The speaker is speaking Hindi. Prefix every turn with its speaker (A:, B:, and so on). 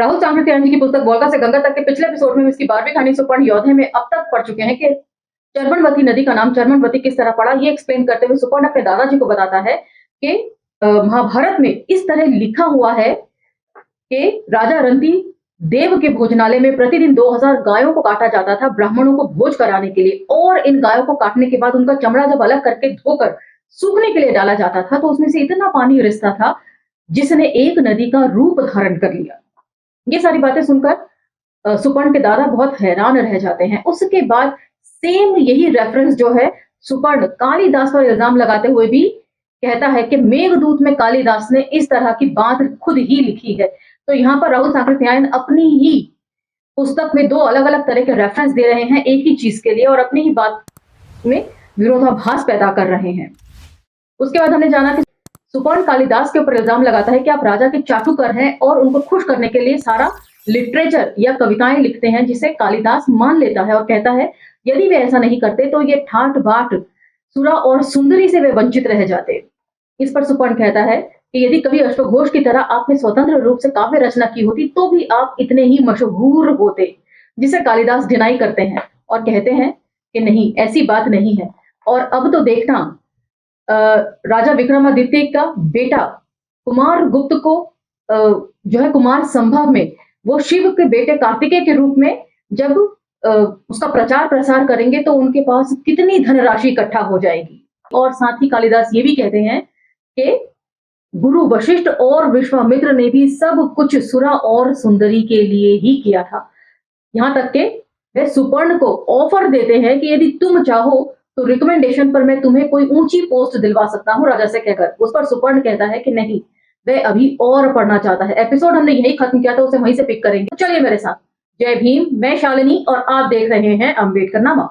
A: राहुल सांकृत्यायन जी की पुस्तक वोल्गा से गंगा तक के पिछले एपिसोड में इसकी 12वीं कहानी सुपर्ण योद्धे में अब तक पढ़ चुके हैं कि चर्मनवती नदी का नाम चर्मनवती किस तरह पड़ा। ये एक्सप्लेन करते हुए सुपर्ण अपने दादाजी को बताता है कि महाभारत में इस तरह लिखा हुआ है कि राजा रंती देव के भोजनालय में प्रतिदिन 2000 गायों को काटा जाता था ब्राह्मणों को भोज कराने के लिए, और इन गायों को काटने के बाद उनका चमड़ा जब अलग करके धोकर सूखने के लिए डाला जाता था तो उसमें से इतना पानी रिसता था जिसने एक नदी का रूप धारण कर लिया। ये सारी बातें सुनकर सुपर्ण के दादा बहुत हैरान रह जाते हैं। उसके बाद सेम यही रेफरेंस जो है सुपर्ण कालिदास पर इल्जाम लगाते हुए भी कहता है कि मेघदूत में कालिदास ने इस तरह की बात खुद ही लिखी है। तो यहाँ पर राहुल सांकृत्यायन अपनी ही पुस्तक में दो अलग अलग तरह के रेफरेंस दे रहे हैं एक ही चीज के लिए और अपनी ही बात में विरोधाभास पैदा कर रहे हैं। उसके बाद हमने जाना कि सुपर्ण कालिदास के ऊपर इल्जाम लगाता है कि आप राजा के चाटुकर हैं और उनको खुश करने के लिए सारा लिटरेचर या कविताएं लिखते हैं, जिसे कालिदास मान लेता है और कहता है यदि वे ऐसा नहीं करते तो ये ठाट बाट सुरा और सुंदरी से वे वंचित रह जाते। इस पर सुपर्ण कहता है कि यदि कभी अश्वघोष की तरह आपने स्वतंत्र रूप से काव्य रचना की होती तो भी आप इतने ही मशहूर होते, जिसे कालिदास डिनाई करते हैं और कहते हैं कि नहीं, ऐसी बात नहीं है। और अब तो देखना राजा विक्रमादित्य का बेटा कुमार गुप्त को जो है कुमार संभव में वो शिव के बेटे कार्तिकेय के रूप में जब उसका प्रचार प्रसार करेंगे तो उनके पास कितनी धनराशि इकट्ठा हो जाएगी। और साथ ही कालिदास ये भी कहते हैं कि गुरु वशिष्ठ और विश्वामित्र ने भी सब कुछ सुरा और सुंदरी के लिए ही किया था। यहाँ तक के वे सुपर्ण को ऑफर देते हैं कि यदि तुम चाहो तो रिकमेंडेशन पर मैं तुम्हें कोई ऊंची पोस्ट दिलवा सकता हूं राजा से कहकर। उस पर सुपर्ण कहता है कि नहीं, वह अभी और पढ़ना चाहता है। एपिसोड हमने यही खत्म किया था, उसे वहीं से पिक करेंगे। तो चलिए मेरे साथ। जय भीम, मैं शालिनी और आप देख रहे हैं अम्बेडकर नामा।